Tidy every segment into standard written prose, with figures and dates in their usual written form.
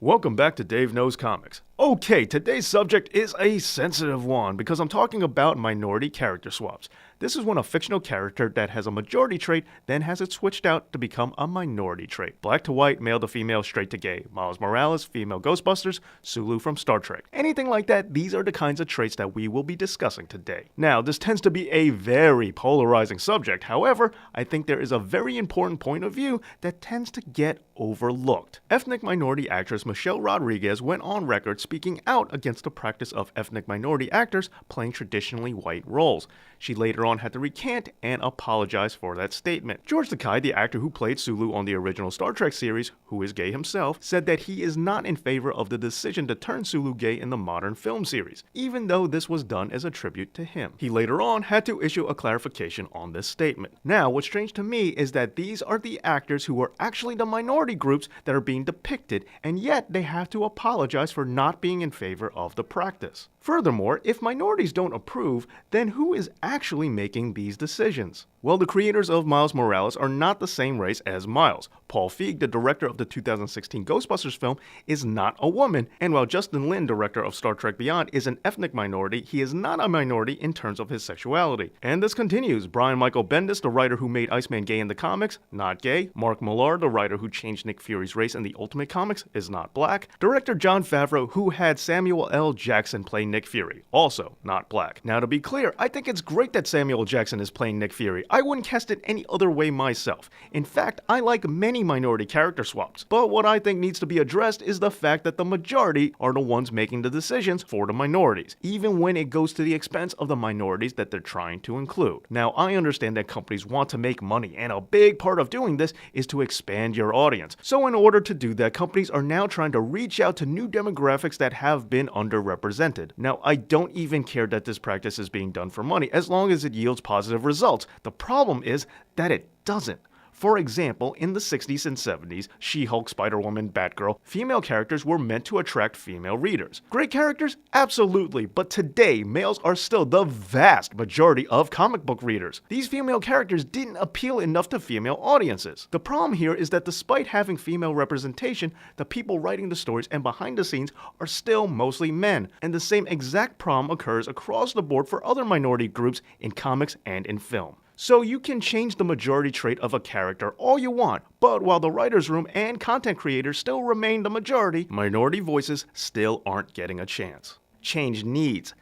Welcome back to Dave Knows Comics. Okay, today's subject is a sensitive one because I'm talking about minority character swaps. This is when a fictional character that has a majority trait then has it switched out to become a minority trait. Black to white, male to female, straight to gay. Miles Morales, female Ghostbusters, Sulu from Star Trek. Anything like that, these are the kinds of traits that we will be discussing today. Now, this tends to be a very polarizing subject. However, I think there is a very important point of view that tends to get overlooked. Ethnic minority actress Michelle Rodriguez went on record speaking out against the practice of ethnic minority actors playing traditionally white roles. She later on had to recant and apologize for that statement. George Takei, the actor who played Sulu on the original Star Trek series, who is gay himself, said that he is not in favor of the decision to turn Sulu gay in the modern film series, even though this was done as a tribute to him. He later on had to issue a clarification on this statement. Now, what's strange to me is that these are the actors who are actually the minority groups that are being depicted, and yet they have to apologize for not being in favor of the practice. Furthermore, if minorities don't approve, then who is actually making these decisions? Well, the creators of Miles Morales are not the same race as Miles. Paul Feig, the director of the 2016 Ghostbusters film, is not a woman, and while Justin Lin, director of Star Trek Beyond, is an ethnic minority, he is not a minority in terms of his sexuality. And this continues. Brian Michael Bendis, the writer who made Iceman gay in the comics, not gay. Mark Millar, the writer who changed Nick Fury's race in the Ultimate Comics, is not black. Director Jon Favreau, who had Samuel L. Jackson play Nick Fury, also not black. Now, to be clear, I think it's great that Samuel Jackson is playing Nick Fury. I wouldn't cast it any other way myself. In fact, I like many minority character swaps. But what I think needs to be addressed is the fact that the majority are the ones making the decisions for the minorities, even when it goes to the expense of the minorities that they're trying to include. Now, I understand that companies want to make money, and a big part of doing this is to expand your audience. So in order to do that, companies are now trying to reach out to new demographics that have been underrepresented. Now, I don't even care that this practice is being done for money, as long as it yields positive results. The problem is that it doesn't. For example, in the 60s and 70s, She-Hulk, Spider-Woman, Batgirl, female characters were meant to attract female readers. Great characters? Absolutely, but today, males are still the vast majority of comic book readers. These female characters didn't appeal enough to female audiences. The problem here is that despite having female representation, the people writing the stories and behind the scenes are still mostly men, and the same exact problem occurs across the board for other minority groups in comics and in film. So you can change the majority trait of a character all you want, but while the writer's room and content creators still remain the majority, minority voices still aren't getting a chance. Change needs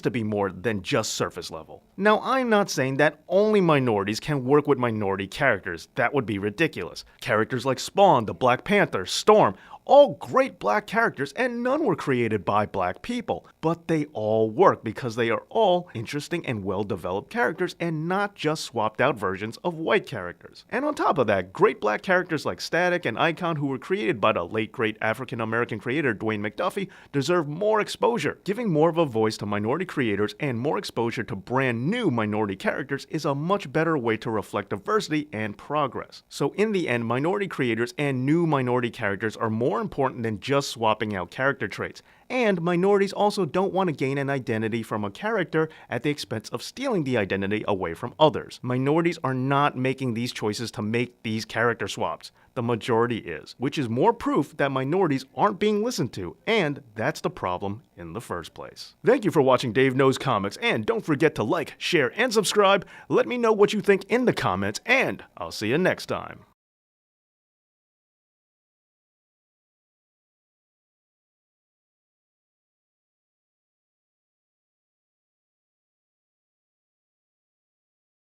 to be more than just surface level. Now, I'm not saying that only minorities can work with minority characters. That would be ridiculous. Characters like Spawn, the Black Panther, Storm, all great black characters, and none were created by black people. But they all work because they are all interesting and well-developed characters and not just swapped out versions of white characters. And on top of that, great black characters like Static and Icon, who were created by the late great African-American creator Dwayne McDuffie, deserve more exposure. Giving more of a voice to minority creators and more exposure to brand new minority characters is a much better way to reflect diversity and progress. So in the end, minority creators and new minority characters are more important than just swapping out character traits. And minorities also don't want to gain an identity from a character at the expense of stealing the identity away from others. Minorities are not making these choices to make these character swaps. The majority is, which is more proof that minorities aren't being listened to, and that's the problem in the first place. Thank you for watching Dave Knows Comics, and don't forget to like, share, and subscribe. Let me know what you think in the comments, and I'll see you next time.